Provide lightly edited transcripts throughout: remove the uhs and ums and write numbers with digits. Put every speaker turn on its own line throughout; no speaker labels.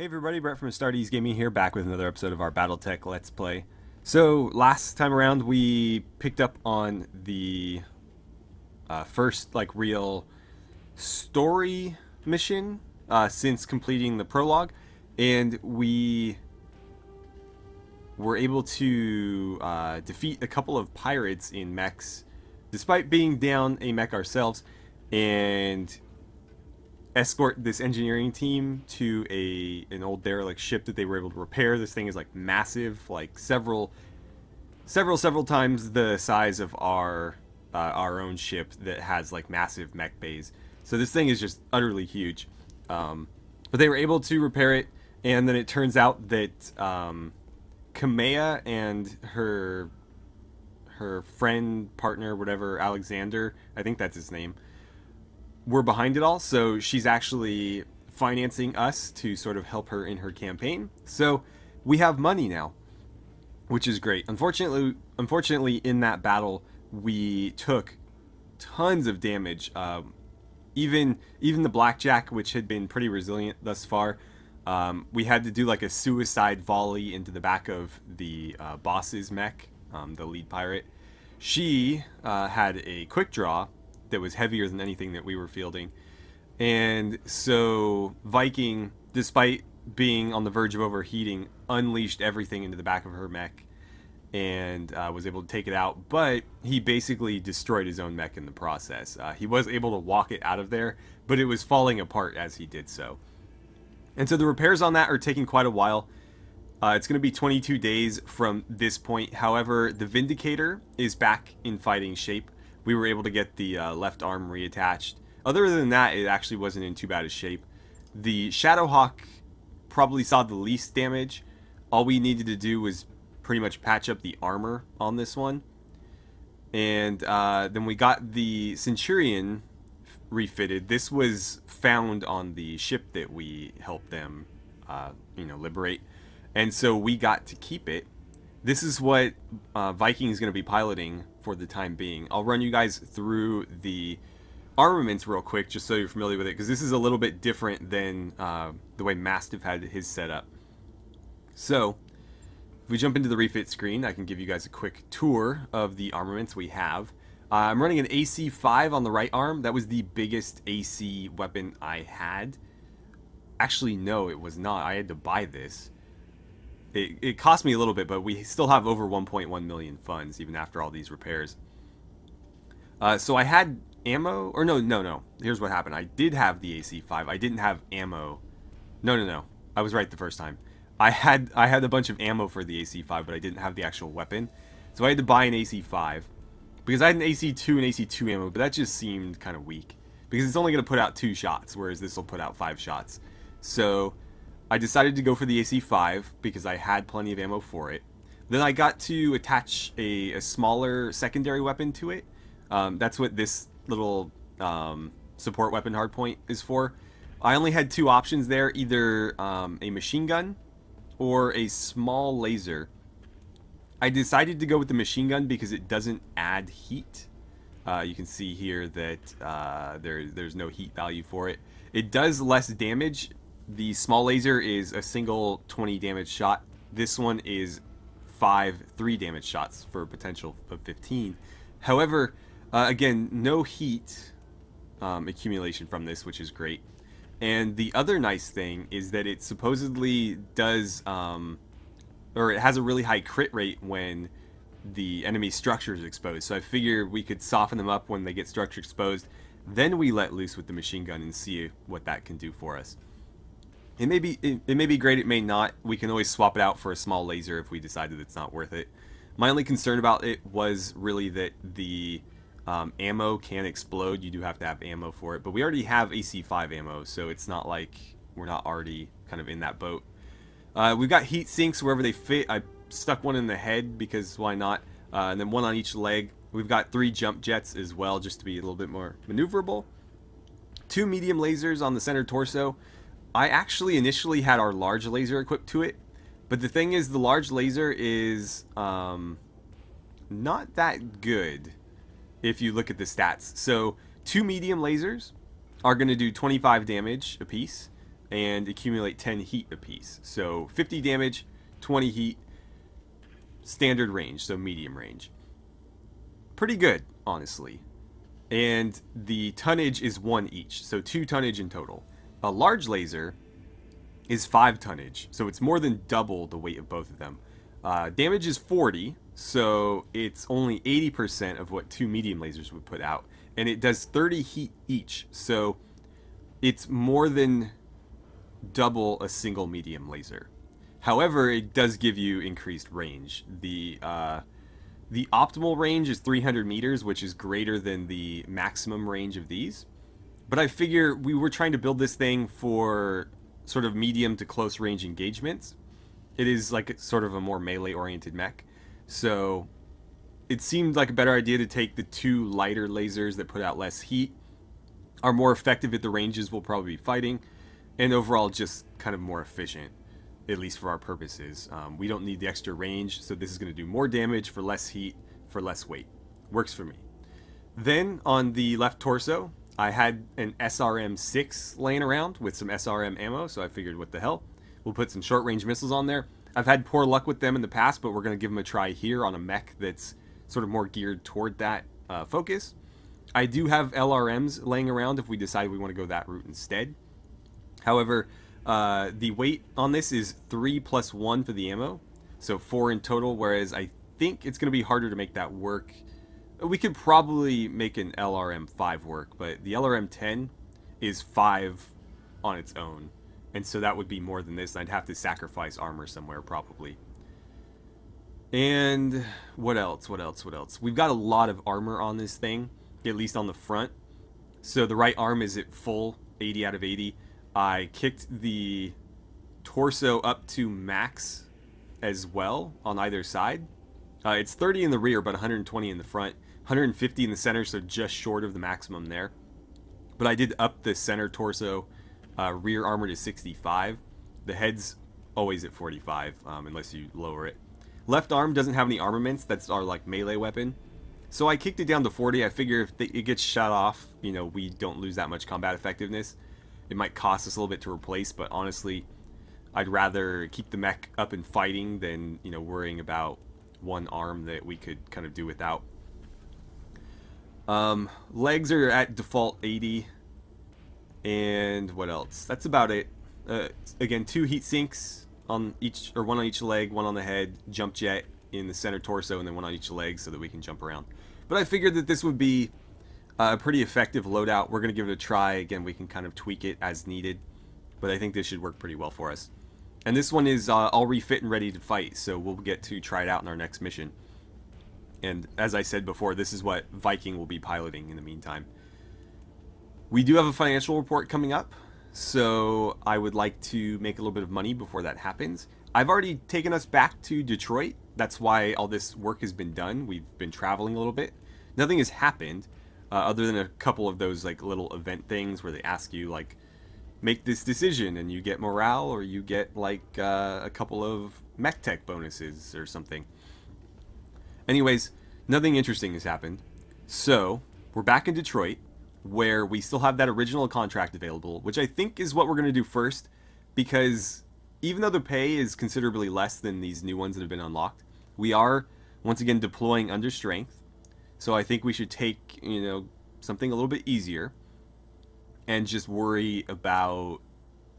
Hey everybody, Brett from AstartesGaming here, back with another episode of our Battletech Let's Play. So, last time around we picked up on the first, real story mission since completing the prologue, and we were able to defeat a couple of pirates in mechs, despite being down a mech ourselves, and escort this engineering team to an old derelict ship that they were able to repair. This thing is massive, several times the size of our own ship that has massive mech bays. So this thing is just utterly huge. But they were able to repair it, and then it turns out that Kamea and her friend, partner, whatever, Alexander, I think that's his name, we're behind it all, so she's actually financing us to sort of help her in her campaign. So we have money now, which is great. Unfortunately, in that battle, we took tons of damage. Even the Blackjack, which had been pretty resilient thus far, we had to do a suicide volley into the back of the boss's mech, the lead pirate. She had a quick draw that was heavier than anything that we were fielding, and so Viking, despite being on the verge of overheating, unleashed everything into the back of her mech and was able to take it out, but he basically destroyed his own mech in the process. He was able to walk it out of there, but it was falling apart as he did so. And so the repairs on that are taking quite a while. It's going to be 22 days from this point. However, the Vindicator is back in fighting shape. We were able to get the left arm reattached. Other than that, it actually wasn't in too bad a shape. The Shadowhawk probably saw the least damage. All we needed to do was pretty much patch up the armor on this one. And then we got the Centurion refitted. This was found on the ship that we helped them liberate. And so we got to keep it. This is what Viking is going to be piloting for the time being. I'll run you guys through the armaments real quick, just so you're familiar with it, because this is a little bit different than the way Mastiff had his setup. So, if we jump into the refit screen, I can give you guys a quick tour of the armaments we have. I'm running an AC-5 on the right arm. That was the biggest AC weapon I had. Actually, no, it was not. I had to buy this. It cost me a little bit, but we still have over 1.1 million funds, even after all these repairs. So I had ammo, or no. Here's what happened. I did have the AC-5. I didn't have ammo. No. I was right the first time. I had a bunch of ammo for the AC-5, but I didn't have the actual weapon. So I had to buy an AC-5. Because I had an AC-2 and AC-2 ammo, but that just seemed kind of weak. Because it's only going to put out 2 shots, whereas this will put out 5 shots. So I decided to go for the AC-5 because I had plenty of ammo for it. Then I got to attach a smaller secondary weapon to it. That's what this little support weapon hardpoint is for. I only had 2 options there, either a machine gun or a small laser. I decided to go with the machine gun because it doesn't add heat. You can see here that there's no heat value for it. It does less damage. The small laser is a single 20 damage shot. This one is 5 3 damage shots for a potential of 15. However, again, no heat accumulation from this, which is great. And the other nice thing is that it supposedly does, or it has a really high crit rate when the enemy structure is exposed. So I figure we could soften them up when they get structure exposed. Then we let loose with the machine gun and see what that can do for us. It may be great, it may not. We can always swap it out for a small laser if we decide that it's not worth it. My only concern about it was really that the ammo can explode. You do have to have ammo for it, but we already have AC-5 ammo, so it's not like we're not already kind of in that boat. We've got heat sinks wherever they fit. I stuck one in the head because why not? And then one on each leg. We've got 3 jump jets as well, just to be a little bit more maneuverable. 2 medium lasers on the center torso. I actually initially had our large laser equipped to it, but the thing is, the large laser is not that good if you look at the stats. So 2 medium lasers are going to do 25 damage apiece. and accumulate 10 heat apiece. So 50 damage, 20 heat, standard range, so medium range. Pretty good, honestly. And the tonnage is 1 each, so 2 tonnage in total. A large laser is 5 tonnage, so it's more than double the weight of both of them. Damage is 40, so it's only 80% of what 2 medium lasers would put out. And it does 30 heat each, so it's more than double a single medium laser. However, it does give you increased range. The optimal range is 300 meters, which is greater than the maximum range of these. But I figure we were trying to build this thing for sort of medium to close range engagements. It is like sort of a more melee oriented mech. So it seemed like a better idea to take the 2 lighter lasers that put out less heat, are more effective at the ranges we'll probably be fighting, and overall just kind of more efficient, at least for our purposes. We don't need the extra range, so this is going to do more damage for less heat, for less weight. Works for me. Then on the left torso, I had an SRM-6 laying around with some SRM ammo, so I figured what the hell. We'll put some short-range missiles on there. I've had poor luck with them in the past, but we're going to give them a try here on a mech that's sort of more geared toward that focus. I do have LRMs laying around if we decide we want to go that route instead. However, the weight on this is 3 plus 1 for the ammo, so 4 in total, whereas I think it's going to be harder to make that work. We could probably make an LRM-5 work, but the LRM-10 is 5 on its own, and so that would be more than this. I'd have to sacrifice armor somewhere, probably. And what else? We've got a lot of armor on this thing, at least on the front. So the right arm is at full, 80 out of 80. I kicked the torso up to max as well on either side. It's 30 in the rear, but 120 in the front. 150 in the center, so just short of the maximum there. But I did up the center torso rear armor to 65. The head's always at 45, unless you lower it. Left arm doesn't have any armaments. That's our like melee weapon. So I kicked it down to 40. I figure if it gets shut off, you know, we don't lose that much combat effectiveness. It might cost us a little bit to replace, but honestly, I'd rather keep the mech up and fighting than, you know, worrying about one arm that we could kind of do without. Legs are at default 80. And what else? That's about it. Again, 2 heat sinks on each, or 1 on each leg, 1 on the head, jump jet in the center torso, and then 1 on each leg so that we can jump around. But I figured that this would be a pretty effective loadout. We're going to give it a try. Again, we can kind of tweak it as needed, but I think this should work pretty well for us. And this one is all refit and ready to fight, so we'll get to try it out in our next mission. And as I said before, this is what Viking will be piloting in the meantime. We do have a financial report coming up, so I would like to make a little bit of money before that happens. I've already taken us back to Detroit. That's why all this work has been done. We've been traveling a little bit. Nothing has happened other than a couple of those like little event things where they ask you like, make this decision and you get morale, or you get like a couple of mech tech bonuses or something. Anyways, nothing interesting has happened. So we're back in Detroit, where we still have that original contract available, which I think is what we're going to do first, because even though the pay is considerably less than these new ones that have been unlocked, we are once again deploying under strength. So I think we should take, you know, something a little bit easier and just worry about,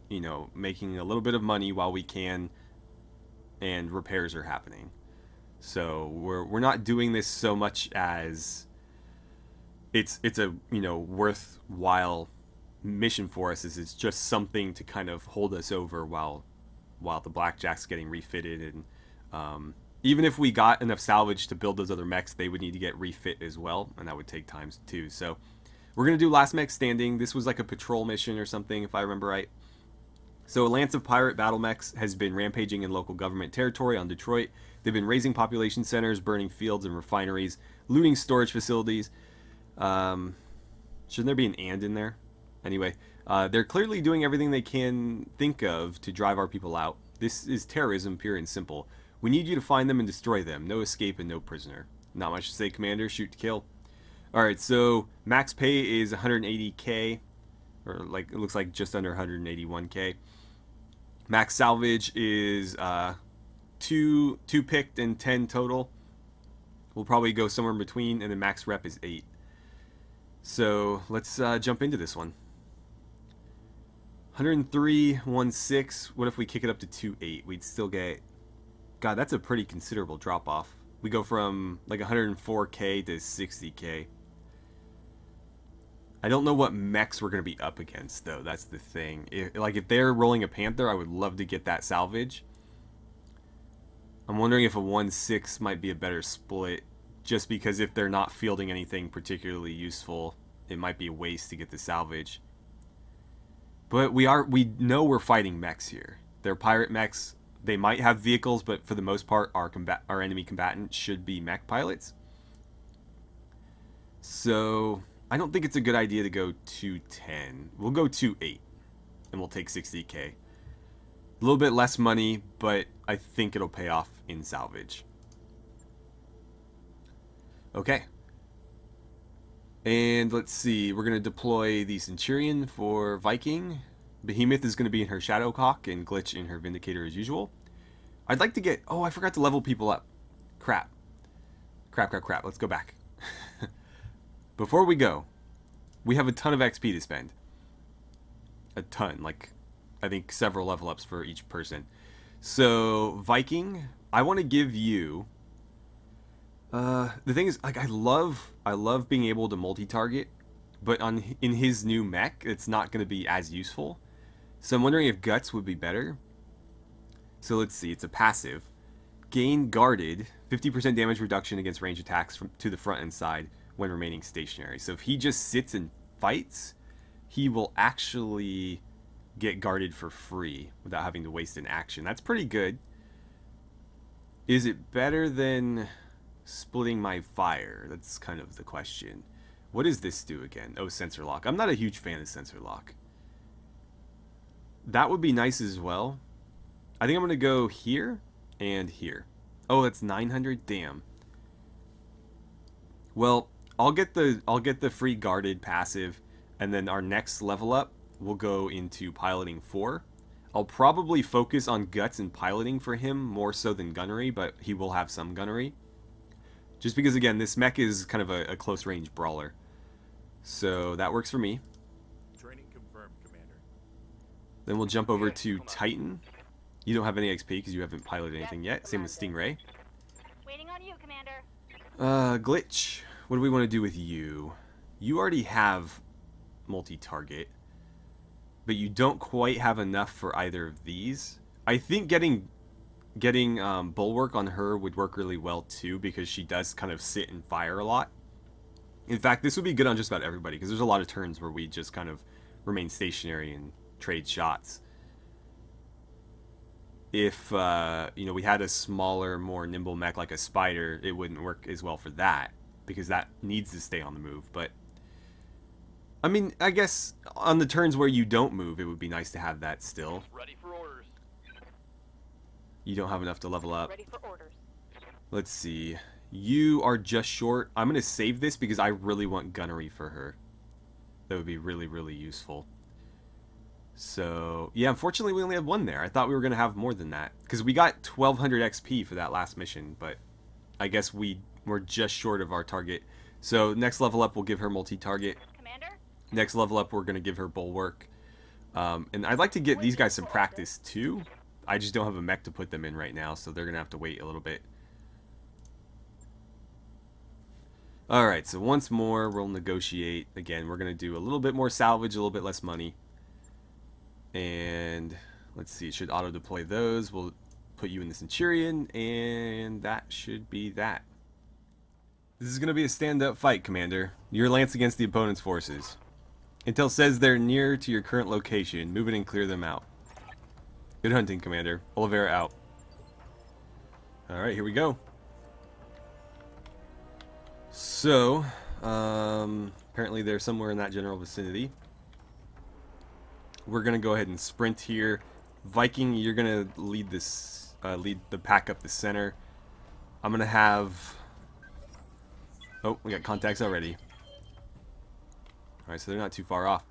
you know, making a little bit of money while we can and repairs are happening. So we're not doing this so much as it's a, you know, worthwhile mission for us, as it's just something to kind of hold us over while the Blackjack's getting refitted. And even if we got enough salvage to build those other mechs, they would need to get refit as well, and that would take time too. So we're going to do last mech standing. This was like a patrol mission or something, if I remember right. So a lance of pirate battle mechs has been rampaging in local government territory on Detroit. They've been raising population centers, burning fields and refineries, looting storage facilities. Shouldn't there be an "and" in there? Anyway, they're clearly doing everything they can think of to drive our people out. This is terrorism, pure and simple. We need you to find them and destroy them. No escape and no prisoner. Not much to say, Commander. Shoot to kill. Alright, so max pay is 180k. or like it looks like just under 181k. Max salvage is two picked and 10 total. We'll probably go somewhere in between, and then max rep is 8. So let's jump into this one. 103.16. What if we kick it up to 2.8? We'd still get... God, that's a pretty considerable drop off. We go from like 104k to 60k. I don't know what mechs we're going to be up against, though. That's the thing. If they're rolling a Panther, I would love to get that salvage. I'm wondering if a 1-6 might be a better split, just because if they're not fielding anything particularly useful, it might be a waste to get the salvage. But we know we're fighting mechs here. They're pirate mechs. They might have vehicles, but for the most part, our enemy combatants should be mech pilots. So I don't think it's a good idea to go 210. We'll go 2.8, and we'll take 60k. A little bit less money, but I think it'll pay off in salvage. Okay. And let's see, we're going to deploy the Centurion for Viking. Behemoth is going to be in her Shadowcock and Glitch in her Vindicator as usual. I'd like to get... Oh, I forgot to level people up. Crap. Crap. Let's go back. Before we go, we have a ton of XP to spend. A ton. Like, I think several level ups for each person. So, Viking, I want to give you... the thing is, like, I love being able to multi-target, but in his new mech, it's not going to be as useful. So I'm wondering if Guts would be better. So let's see, it's a passive. Gain guarded, 50% damage reduction against range attacks to the front and side when remaining stationary. So if he just sits and fights, he will actually get guarded for free without having to waste an action. That's pretty good. Is it better than... splitting my fire? That's kind of the question. What does this do again? Oh, sensor lock. I'm not a huge fan of sensor lock. That would be nice as well. I think I'm gonna go here and here. Oh, that's 900. Damn. Well, I'll get the free guarded passive, and then our next level up will go into piloting 4. I'll probably focus on guts and piloting for him more so than gunnery, but he will have some gunnery. Just because, again, this mech is kind of a close-range brawler. So that works for me.
Training confirmed, Commander.
Then we'll jump over to Titan. You don't have any XP because you haven't piloted anything yet. Same with Stingray.
Waiting on you, Commander.
Glitch. What do we want to do with you? You already have multi-target, but you don't quite have enough for either of these. I think getting Bulwark on her would work really well too, because she does kind of sit and fire a lot. In fact, this would be good on just about everybody, because there's a lot of turns where we just kind of remain stationary and trade shots. If you know, we had a smaller, more nimble mech like a spider, it wouldn't work as well for that, because that needs to stay on the move. But I mean, I guess on the turns where you don't move, it would be nice to have that still.
Ready for orders.
You don't have enough to level up.
Ready for orders.
Let's see. You are just short. I'm going to save this because I really want gunnery for her. That would be really, really useful. So, yeah, unfortunately we only have one there. I thought we were going to have more than that, because we got 1200 XP for that last mission, but I guess we were just short of our target. So, next level up, we'll give her multi-target.
Commander?
Next level up, we're going to give her Bulwark. And I'd like to get these guys some practice, too. I just don't have a mech to put them in right now, so they're going to have to wait a little bit. Alright, so once more, we'll negotiate. Again, we're going to do a little bit more salvage, a little bit less money. And let's see, it should auto-deploy those. We'll put you in the Centurion, and that should be that. This is going to be a stand-up fight, Commander. Your lance against the opponent's forces. Intel says they're near to your current location. Move in and clear them out. Good hunting, Commander. Oliveira out. Alright, here we go. So, apparently they're somewhere in that general vicinity. We're going to go ahead and sprint here. Viking, you're going to lead this, lead the pack up the center. I'm going to have... Oh, we got contacts already. Alright, so they're not too far off.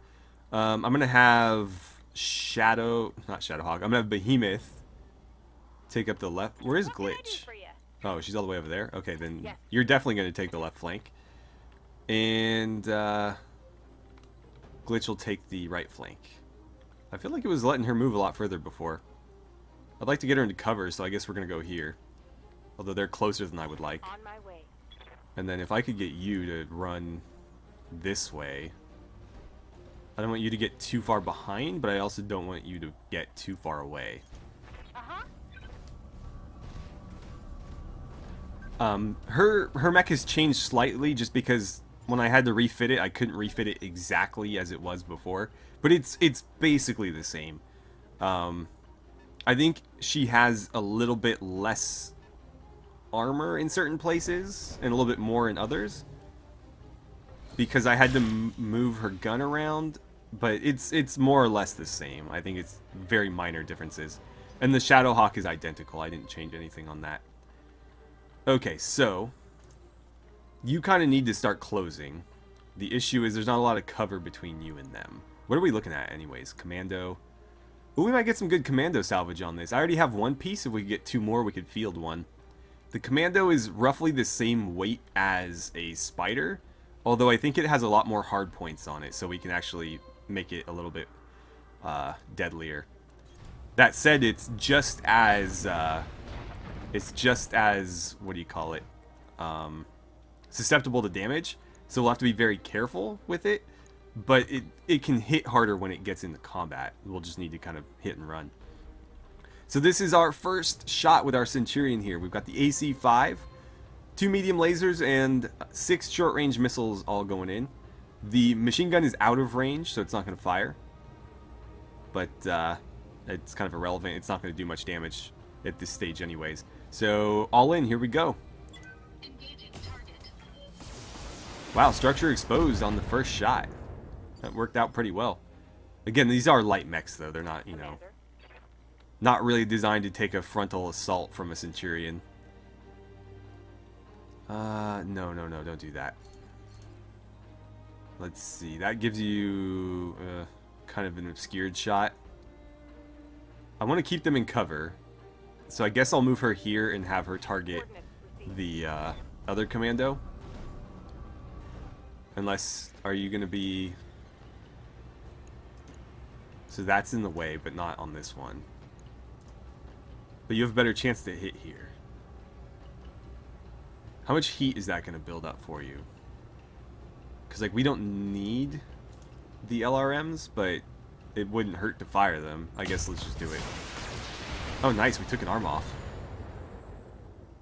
I'm going to have not Shadowhawk. I'm going to have Behemoth take up the left. Where is
What can I do
Glitch?
for you?
Oh, she's all the way over there? Okay, then
Yes.
you're definitely going to take the left flank. And Glitch will take the right flank. I feel like it was letting her move a lot further before. I'd like to get her into cover, so I guess we're going to go here. Although they're closer than I would like.
On my way.
And then if I could get you to run this way. I don't want you to get too far behind, but I also don't want you to get too far away.
Uh-huh.
Her mech has changed slightly just because when I had to refit it, I couldn't refit it exactly as it was before. But it's basically the same. I think she has a little bit less armor in certain places and a little bit more in others. Because I had to move her gun around, but it's more or less the same. I think it's very minor differences. And the Shadowhawk is identical. I didn't change anything on that. Okay, so you kind of need to start closing. The issue is there's not a lot of cover between you and them. What are we looking at anyways? Commando. Ooh, we might get some good commando salvage on this. I already have one piece. If we could get two more, we could field one. The commando is roughly the same weight as a spider, although I think it has a lot more hard points on it, so we can actually make it a little bit deadlier. That said, it's just as what do you call it? Susceptible to damage, so we'll have to be very careful with it. But it can hit harder when it gets into combat. We'll just need to kind of hit and run. So this is our first shot with our Centurion here. We've got the AC-5, 2 medium lasers, and 6 short-range missiles all going in. The machine gun is out of range, so it's not going to fire. But it's kind of irrelevant. It's not going to do much damage at this stage anyways. So all in, here we go. Wow, structure exposed on the first shot. That worked out pretty well. Again, these are light mechs, though. They're not, you know, not really designed to take a frontal assault from a Centurion. No, don't do that. Let's see. That gives you kind of an obscured shot. I want to keep them in cover. So I guess I'll move her here and have her target the other commando. Unless, are you going to be... So that's in the way, but not on this one. But you have a better chance to hit here. How much heat is that going to build up for you? Because, like, we don't need the LRMs, but it wouldn't hurt to fire them. I guess let's just do it. Oh, nice. We took an arm off.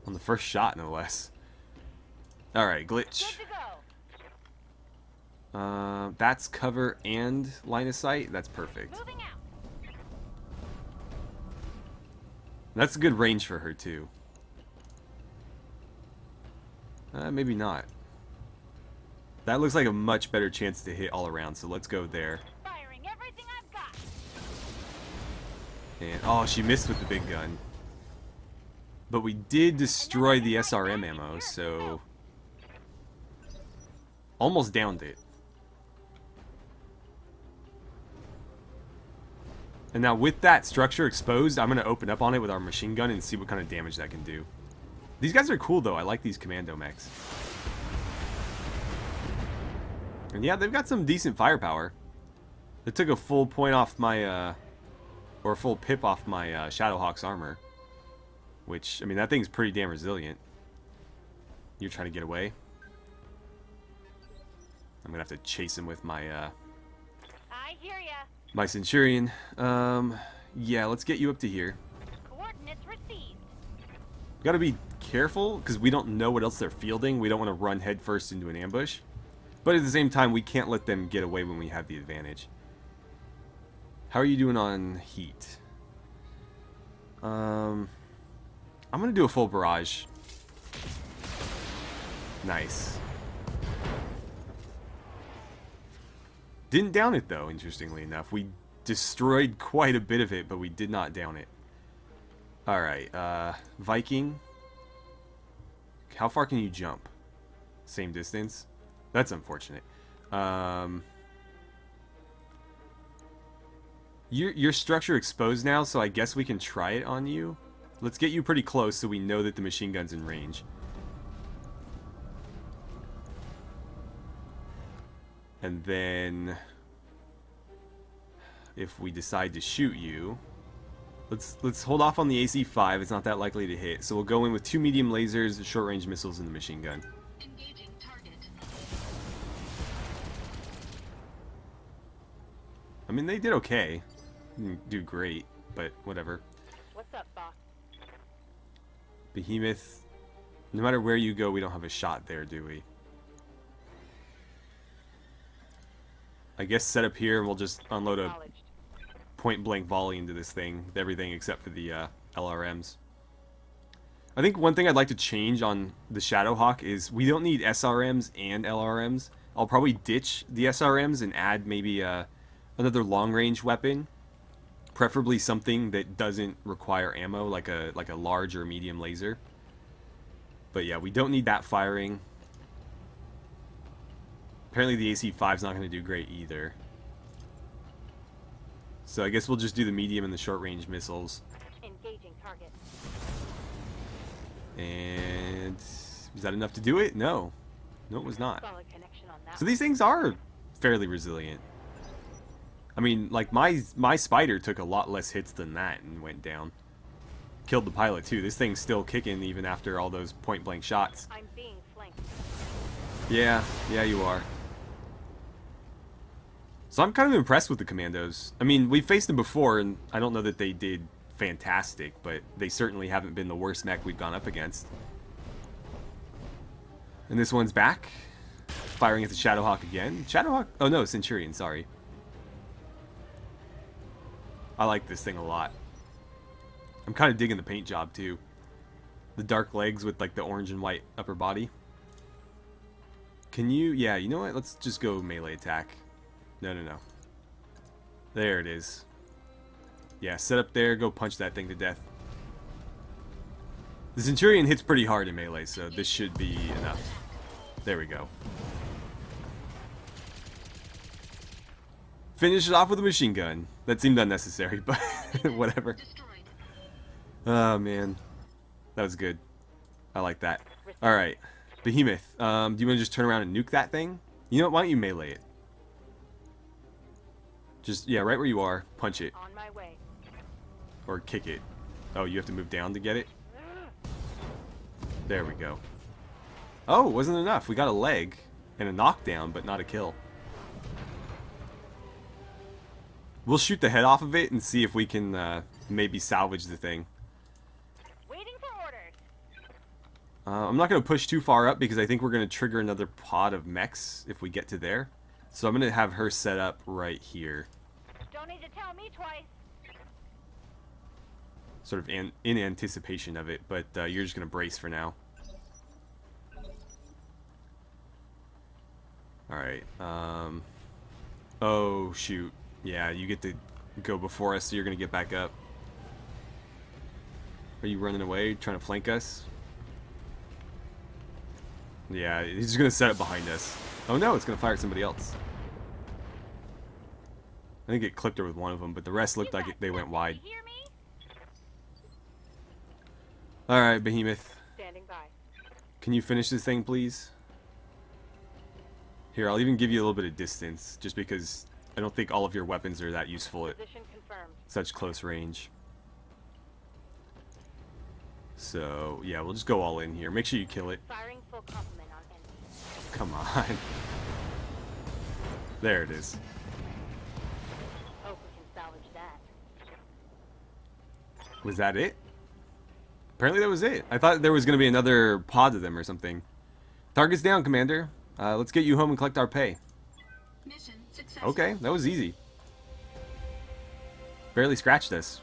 On the first shot, no less. Alright, Glitch. That's cover and line of sight. That's perfect.
Moving out.
That's a good range for her, too. Maybe not. That looks like a much better chance to hit all around, so let's go there.
Firing everything I've got.
And, oh, she missed with the big gun. But we did destroy the SRM ammo, so... Almost downed it. And now with that structure exposed, I'm going to open up on it with our machine gun and see what kind of damage that can do. These guys are cool, though. I like these commando mechs. And yeah, they've got some decent firepower. They took a full point off my, or a full pip off my Shadowhawk's armor. Which, I mean, that thing's pretty damn resilient. You're trying to get away. I'm going to have to chase him with my,
I hear ya.
my Centurion. Yeah, let's get you up to here.
Coordinates received.
Gotta be careful, because we don't know what else they're fielding. We don't want to run headfirst into an ambush. But at the same time, we can't let them get away when we have the advantage. How are you doing on heat? I'm gonna do a full barrage. Nice. Didn't down it, though, interestingly enough. We destroyed quite a bit of it, but we did not down it. Alright, Viking. How far can you jump? Same distance? That's unfortunate. Your structure exposed now, so I guess we can try it on you. Let's get you pretty close so we know that the machine gun's in range. And then if we decide to shoot you, let's hold off on the AC-5. It's not that likely to hit. So we'll go in with 2 medium lasers, short-range missiles, and the machine gun.
Engaging target.
I mean, they did okay. Didn't do great, but whatever.
What's up, boss?
Behemoth, no matter where you go, we don't have a shot there, do we? I guess set up here and we'll just unload a
Acknowledged.
point-blank volley into this thing, with everything except for the LRMs. I think one thing I'd like to change on the Shadowhawk is we don't need SRMs and LRMs. I'll probably ditch the SRMs and add maybe another long-range weapon, preferably something that doesn't require ammo, like a large or medium laser. But yeah, we don't need that firing. Apparently the AC-5 is not going to do great either. So I guess we'll just do the medium and the short-range missiles.
Engaging target.
And was that enough to do it? No. No, it was not.
Solid connection on that.
So these things are fairly resilient. I mean, like, my spider took a lot less hits than that and went down. Killed the pilot, too. This thing's still kicking even after all those point-blank shots.
I'm being flanked.
Yeah, you are. So I'm kind of impressed with the commandos. I mean, we've faced them before, and I don't know that they did fantastic, but they certainly haven't been the worst mech we've gone up against. And this one's back. Firing at the Shadowhawk again. Shadowhawk? Oh no, Centurion, sorry. I like this thing a lot. I'm kind of digging the paint job, too. The dark legs with, like, the orange and white upper body. Can you... Yeah, you know what? Let's just go melee attack. No. There it is. Yeah, set up there, go punch that thing to death. The Centurion hits pretty hard in melee, so this should be enough. There we go. Finish it off with a machine gun. That seemed unnecessary, but whatever. Oh, man. That was good. I like that. Alright. Behemoth, do you want to just turn around and nuke that thing? You know what? Why don't you melee it? Just, yeah, right where you are. Punch it.
On my way.
Or kick it. Oh, you have to move down to get it? There we go. Oh, it wasn't enough. We got a leg and a knockdown, but not a kill. We'll shoot the head off of it and see if we can maybe salvage the thing.
Waiting for orders.
I'm not going to push too far up because I think we're going to trigger another pod of mechs if we get to there. So I'm going to have her set up right here.
Don't need to tell me twice.
Sort of in anticipation of it, but you're just going to brace for now. Alright. Oh, shoot. Yeah, you get to go before us, so you're going to get back up. Are you running away, trying to flank us? Yeah, he's just going to set up behind us. Oh no, it's going to fire at somebody else. I think it clipped her with one of them, but the rest looked like they went wide.
You hear me?
Alright, Behemoth.
Standing by.
Can you finish this thing, please? Here, I'll even give you a little bit of distance, just because I don't think all of your weapons are that useful at
Position confirmed.
such close range. So, yeah, we'll just go all in here. Make sure you kill it.
Firing full complement on enemy.
Come on. There it is.
Hope we can salvage that.
Was that it? Apparently that was it. I thought there was going to be another pod of them or something. Target's down, Commander. Let's get you home and collect our pay.
Mission successful.
Okay, that was easy. Barely scratched us.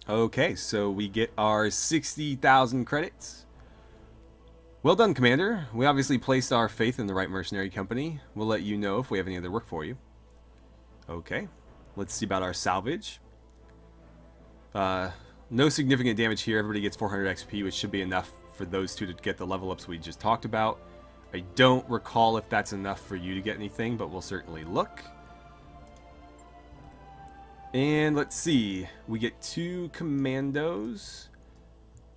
Okay, so we get our 60,000 credits. Well done, Commander. We obviously placed our faith in the right mercenary company. We'll let you know if we have any other work for you. Okay. Let's see about our salvage. No significant damage here. Everybody gets 400 XP, which should be enough for those two to get the level ups we just talked about. I don't recall if that's enough for you to get anything, but we'll certainly look. And let's see. We get 2 commandos.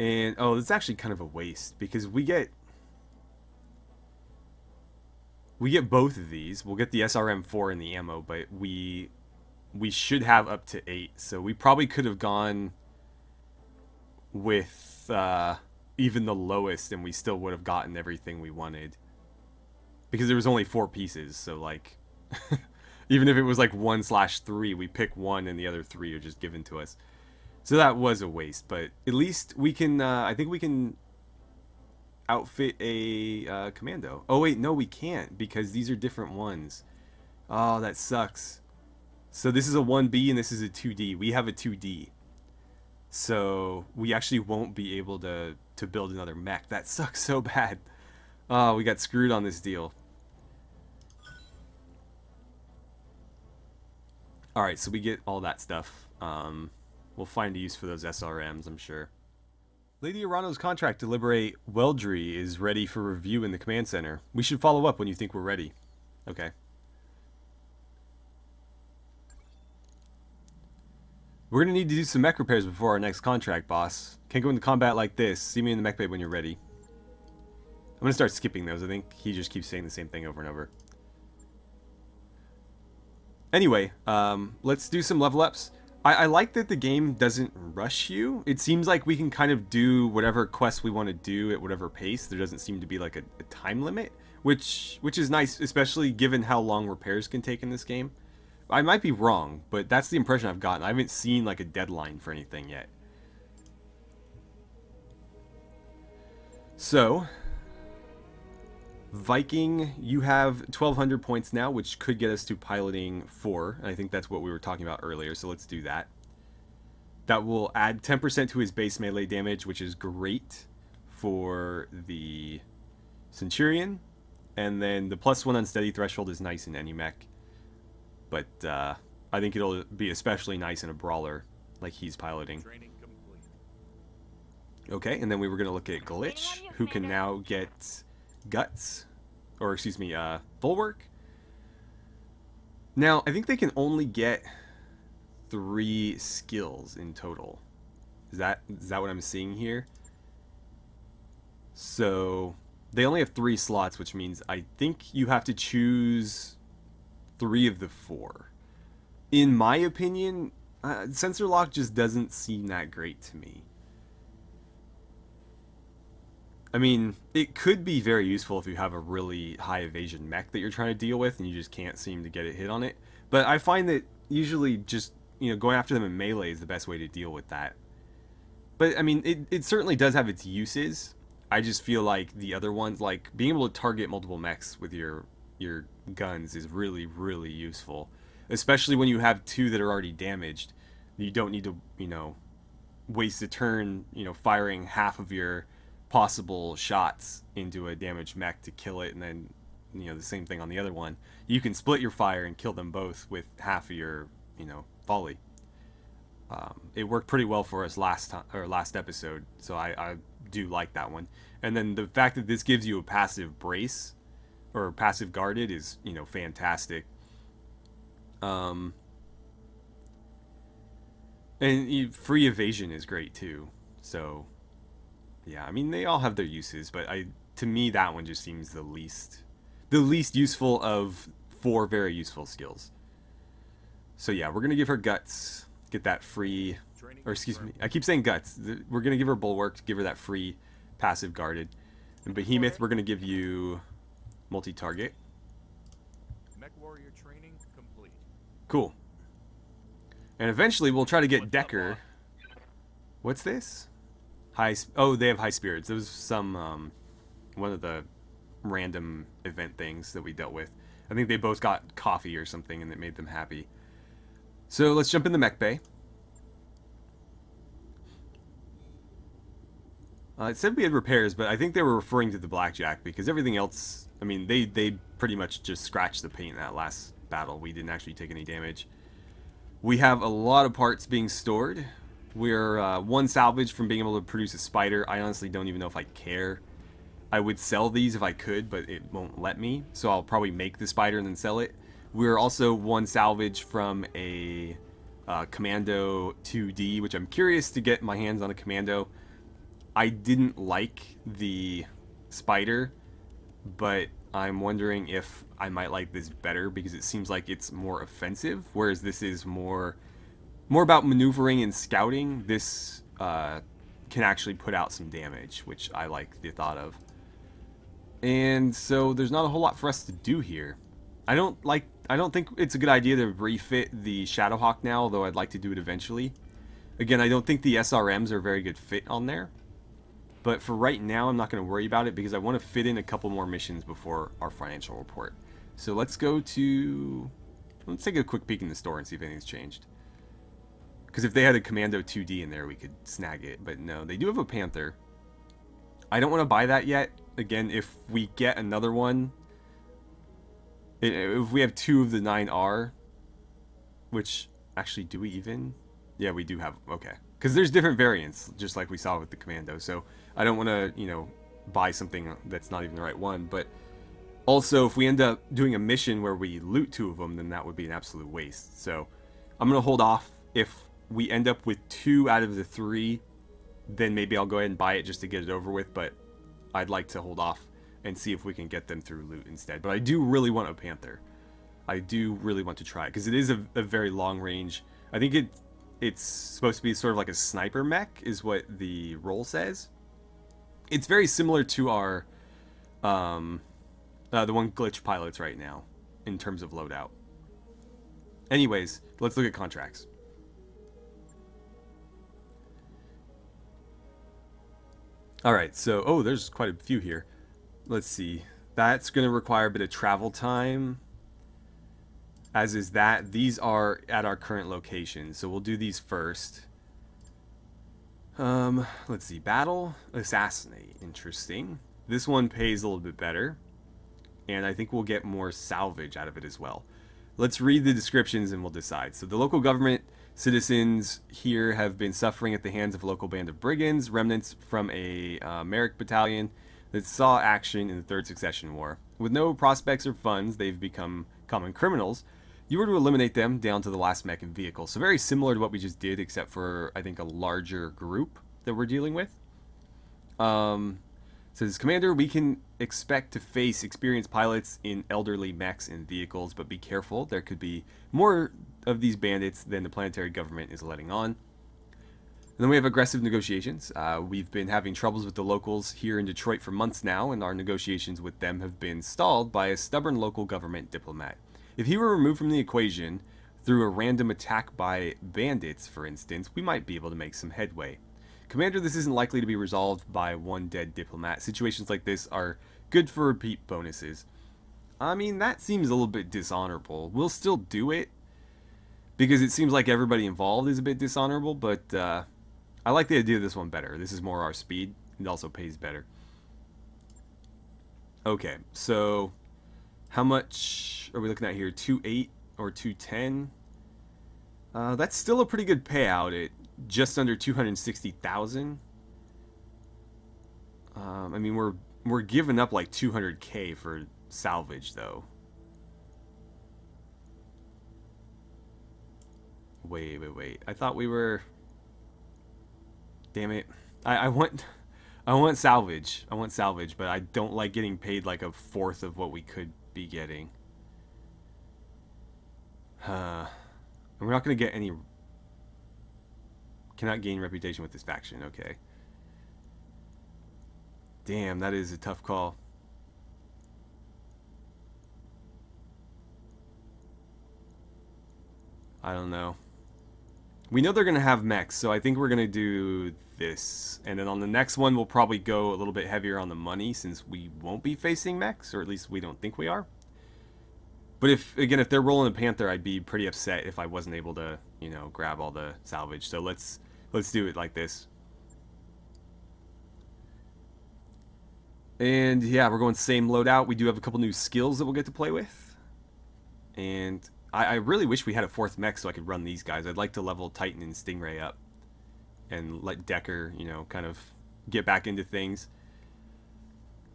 And, oh, it's actually kind of a waste, because we get both of these. We'll get the SRM-4 and the ammo, but we should have up to 8. So we probably could have gone with even the lowest, and we still would have gotten everything we wanted. Because there was only 4 pieces, so, like, even if it was, like, 1/3, we pick 1 and the other 3 are just given to us. So that was a waste, but at least we can, I think we can outfit a commando. Oh wait, no we can't, because these are different ones. Oh, that sucks. So this is a 1B and this is a 2D. We have a 2D. So we actually won't be able to build another mech. That sucks so bad. Oh, we got screwed on this deal. Alright, so we get all that stuff. We'll find a use for those SRMs, I'm sure. Lady Arano's contract to liberate Weldry is ready for review in the command center. We should follow up when you think we're ready. Okay. We're going to need to do some mech repairs before our next contract, boss. Can't go into combat like this. See me in the mech bay when you're ready. I'm going to start skipping those. I think he just keeps saying the same thing over and over. Anyway, let's do some level ups. I like that the game doesn't rush you. It seems like we can kind of do whatever quest we want to do at whatever pace. There doesn't seem to be like a time limit, which is nice, especially given how long repairs can take in this game. I might be wrong, but that's the impression I've gotten. I haven't seen like a deadline for anything yet. So, Viking, you have 1,200 points now, which could get us to piloting 4. And I think that's what we were talking about earlier, so let's do that. That will add 10% to his base melee damage, which is great for the Centurion. And then the +1 unsteady threshold is nice in any mech. But I think it'll be especially nice in a brawler like he's piloting.
Training complete.
Okay, and then we were going to look at Glitch, who can now get Guts, or excuse me, Bulwark. Now, I think they can only get 3 skills in total. Is that what I'm seeing here? So, they only have 3 slots, which means I think you have to choose 3 of the 4. In my opinion, sensor lock just doesn't seem that great to me. I mean, it could be very useful if you have a really high evasion mech that you're trying to deal with and you just can't seem to get a hit on it. But I find that usually just, you know, going after them in melee is the best way to deal with that. But, I mean, it certainly does have its uses. I just feel like the other ones, like being able to target multiple mechs with your guns is really, really useful. Especially when you have 2 that are already damaged. You don't need to, you know, waste a turn, you know, firing half of your possible shots into a damaged mech to kill it, and then, you know, the same thing on the other one. You can split your fire and kill them both with half of your, you know, volley. It worked pretty well for us last episode, so I do like that one. And then the fact that this gives you a passive brace or passive guarded is, you know, fantastic. And free evasion is great too. So yeah, I mean, they all have their uses, but to me that one just seems the least useful of 4 very useful skills. So yeah, we're gonna give her Guts, get that free, or excuse me, I keep saying Guts. We're gonna give her Bulwark, give her that free passive guarded. And Behemoth, we're gonna give you multi-target.
Mech warrior training complete.
Cool. And eventually we'll try to get Decker. What's this? Oh, they have high spirits. There was some one of the random event things that we dealt with. I think they both got coffee or something and it made them happy. So let's jump in the mech bay. It said we had repairs, but I think they were referring to the Blackjack because everything else, I mean, they pretty much just scratched the paint in that last battle. We didn't actually take any damage. We have a lot of parts being stored. We're one salvage from being able to produce a spider. I honestly don't even know if I care. I would sell these if I could, but it won't let me. So I'll probably make the spider and then sell it. We're also one salvage from a Commando 2D, which I'm curious to get my hands on a Commando. I didn't like the spider, but I'm wondering if I might like this better because it seems like it's more offensive, whereas this is more about maneuvering and scouting. This can actually put out some damage, which I like the thought of. And so there's not a whole lot for us to do here. I don't think it's a good idea to refit the Shadowhawk now, although I'd like to do it eventually. Again, I don't think the SRMs are a very good fit on there. But for right now, I'm not going to worry about it because I want to fit in a couple more missions before our financial report. So let's take a quick peek in the store and see if anything's changed. Because if they had a Commando 2D in there, we could snag it. But no, they do have a Panther. I don't want to buy that yet. Again, if we get another one, if we have 2 of the 9R, which, actually, do we even? Yeah, we do have, okay. Because there's different variants, just like we saw with the Commando. So I don't want to, you know, buy something that's not even the right one. But also, if we end up doing a mission where we loot 2 of them, then that would be an absolute waste. So I'm going to hold off. If we end up with 2 out of the 3, then maybe I'll go ahead and buy it just to get it over with. But I'd like to hold off and see if we can get them through loot instead. But I do really want a Panther. I do really want to try it because it is a very long range. I think it's supposed to be sort of like a sniper mech is what the role says. It's very similar to our the one glitch pilots right now in terms of loadout. Anyways, let's look at contracts. Alright, so, oh, there's quite a few here. Let's see. That's going to require a bit of travel time. As is that. These are at our current location, so we'll do these first. Let's see. Battle, assassinate. Interesting. This one pays a little bit better. And I think we'll get more salvage out of it as well. Let's read the descriptions and we'll decide. So the local government citizens here have been suffering at the hands of a local band of brigands, remnants from a Merrick battalion that saw action in the Third Succession War. With no prospects or funds, they've become common criminals. You were to eliminate them down to the last mech and vehicle. So very similar to what we just did, except for, I think, a larger group that we're dealing with. Says, Commander, we can expect to face experienced pilots in elderly mechs and vehicles, but be careful. There could be more of these bandits than the planetary government is letting on. And then we have aggressive negotiations. We've been having troubles with the locals here in Detroit for months now, and our negotiations with them have been stalled by a stubborn local government diplomat. If he were removed from the equation through a random attack by bandits, for instance, we might be able to make some headway. Commander, this isn't likely to be resolved by one dead diplomat. Situations like this are good for repeat bonuses. I mean, that seems a little bit dishonorable. We'll still do it, because it seems like everybody involved is a bit dishonorable, but I like the idea of this one better. This is more our speed. It also pays better. Okay, so how much are we looking at here? 2.8 or 2.10? That's still a pretty good payout at just under 260,000. I mean, we're giving up like 200k for salvage though. Wait. I thought we were. Damn it. I want salvage. I want salvage, but I don't like getting paid like a fourth of what we could be getting. We're not going to get any. Cannot gain reputation with this faction. Okay. Damn, that is a tough call. I don't know. We know they're going to have mechs, so I think we're going to do this. And then on the next one, we'll probably go a little bit heavier on the money, since we won't be facing mechs, or at least we don't think we are. But if they're rolling a Panther, I'd be pretty upset if I wasn't able to, you know, grab all the salvage. So let's do it like this. And yeah, we're going same loadout. We do have a couple new skills that we'll get to play with. And I really wish we had a 4th mech so I could run these guys. I'd like to level Titan and Stingray up. And let Decker, you know, kind of get back into things.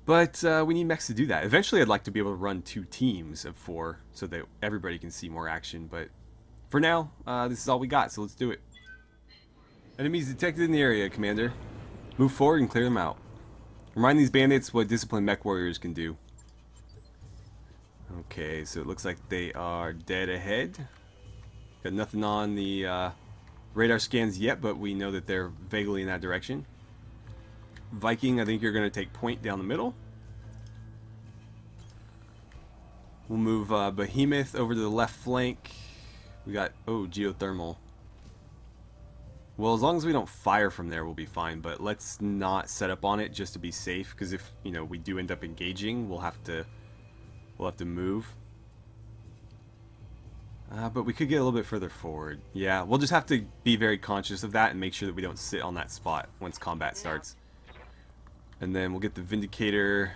But we need mechs to do that. Eventually I'd like to be able to run 2 teams of 4 so that everybody can see more action. But for now, this is all we got, so let's do it. Enemies detected in the area, Commander. Move forward and clear them out. Remind these bandits what disciplined mech warriors can do. Okay, so it looks like they are dead ahead. Got nothing on the radar scans yet, but we know that they're vaguely in that direction. Viking, I think you're going to take point down the middle. We'll move Behemoth over to the left flank. We got, oh, geothermal. Well, as long as we don't fire from there, we'll be fine. But let's not set up on it just to be safe, because if, you know, we do end up engaging, we'll have to move. But we could get a little bit further forward. Yeah, we'll just have to be very conscious of that and make sure that we don't sit on that spot once combat starts. And then we'll get the Vindicator.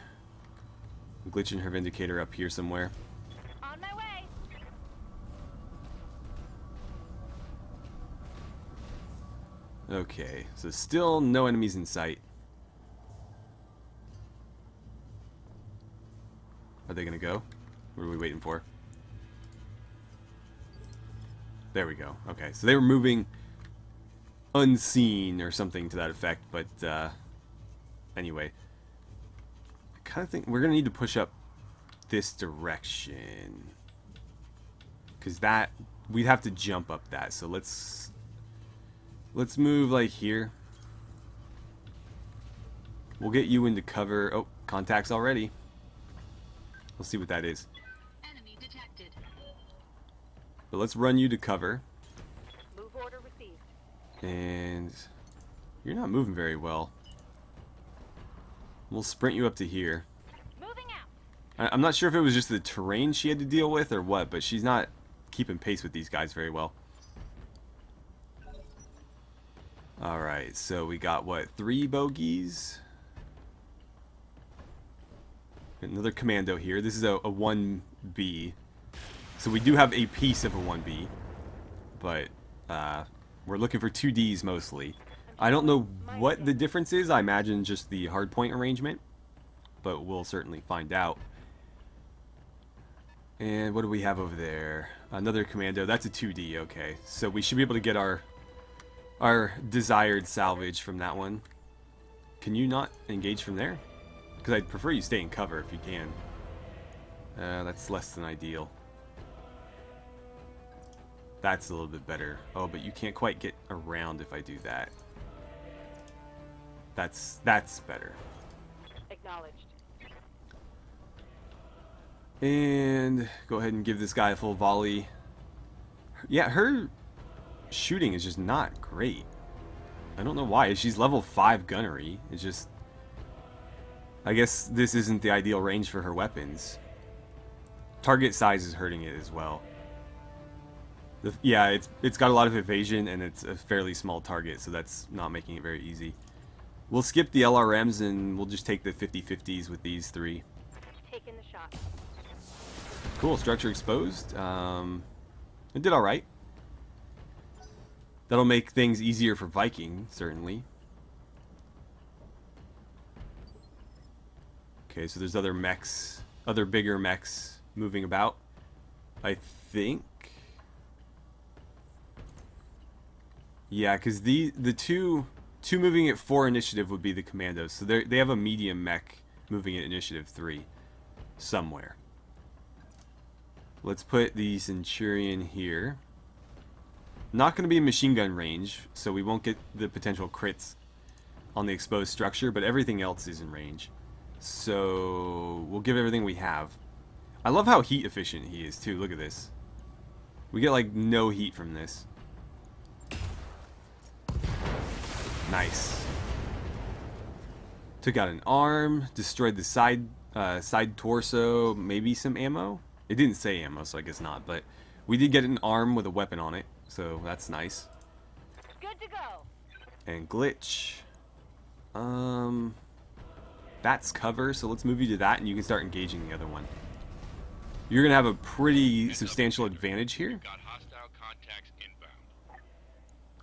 I'm glitching her Vindicator up here somewhere.
On my way.
Okay, so still no enemies in sight. Are they gonna go? What are we waiting for? There we go. Okay, so they were moving unseen or something to that effect, but anyway. I kind of think we're gonna need to push up this direction, because that we'd have to jump up that. So let's move like here. We'll get you into cover. Oh, contacts already. We'll see what that is.
Enemy detected.
But let's run you to cover.
Move order received.
And you're not moving very well. We'll sprint you up to here.
Moving out.
I'm not sure if it was just the terrain she had to deal with or what, but she's not keeping pace with these guys very well. Alright, so we got, what, 3 bogeys? Another commando here. This is a 1B. So we do have a piece of a 1B. But we're looking for 2Ds mostly. I don't know what the difference is. I imagine just the hardpoint arrangement. But we'll certainly find out. And what do we have over there? Another commando. That's a 2D, okay. So we should be able to get our desired salvage from that one. Can you not engage from there? Because I'd prefer you stay in cover if you can. That's less than ideal. That's a little bit better. Oh, but you can't quite get around if I do that. That's better.
Acknowledged.
And go ahead and give this guy a full volley. Yeah, her shooting is just not great. I don't know why. She's level 5 gunnery. It's just, I guess this isn't the ideal range for her weapons. Target size is hurting it as well. Yeah, it's got a lot of evasion and it's a fairly small target, so that's not making it very easy. We'll skip the LRMs and we'll just take the 50-50s with these 3.
Taking the shot.
Cool, structure exposed. It did alright. That'll make things easier for Viking, certainly. Okay, so there's other mechs, other bigger mechs moving about, I think. Yeah, because the two moving at 4 initiative would be the commandos. So they have a medium mech moving at initiative 3 somewhere. Let's put the Centurion here. Not going to be in machine gun range, so we won't get the potential crits on the exposed structure, but everything else is in range. So we'll give everything we have. I love how heat efficient he is too. Look at this. We get like no heat from this. Nice. Took out an arm, destroyed the side torso, maybe some ammo. It didn't say ammo, so I guess not, but we did get an arm with a weapon on it, so that's nice.
Good to go.
And glitch. That's cover, so let's move you to that and you can start engaging the other one. You're going to have a pretty substantial advantage here.
Got hostile contacts inbound.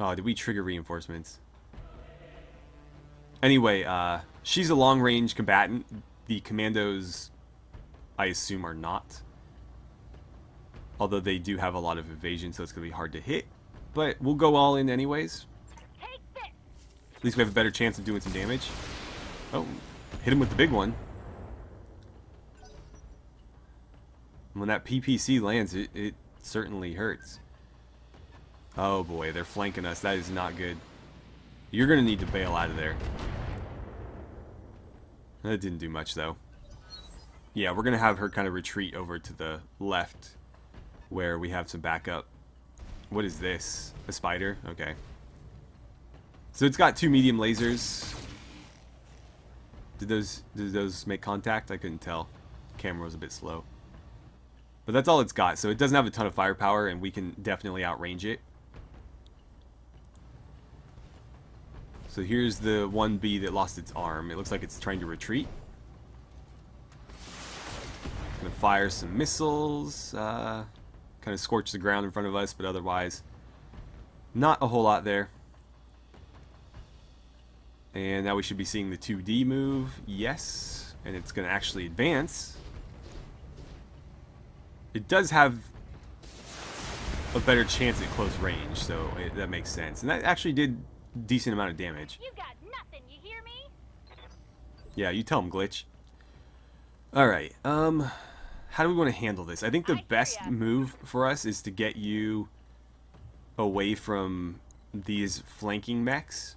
Oh, did we trigger reinforcements? Anyway, she's a long-range combatant. The commandos, I assume, are not. Although they do have a lot of evasion, so it's going to be hard to hit. But we'll go all in anyways. At least we have a better chance of doing some damage. Oh, hit him with the big one. When that PPC lands, it certainly hurts. Oh boy, they're flanking us. That is not good. You're going to need to bail out of there. That didn't do much, though. Yeah, we're going to have her kind of retreat over to the left, where we have some backup. What is this? A spider? Okay. So it's got 2 medium lasers. Did those make contact? I couldn't tell. Camera was a bit slow. But that's all it's got, so it doesn't have a ton of firepower, and we can definitely outrange it. So here's the 1B that lost its arm. It looks like it's trying to retreat. Gonna fire some missiles. Kind of scorch the ground in front of us, but otherwise not a whole lot there. And now we should be seeing the 2D move. Yes. And it's going to actually advance. It does have a better chance at close range, so that makes sense. And that actually did a decent amount of damage.
You got nothing, you hear me?
Yeah, you tell him, Glitch. Alright, how do we want to handle this? I think the best move for us is to get you away from these flanking mechs.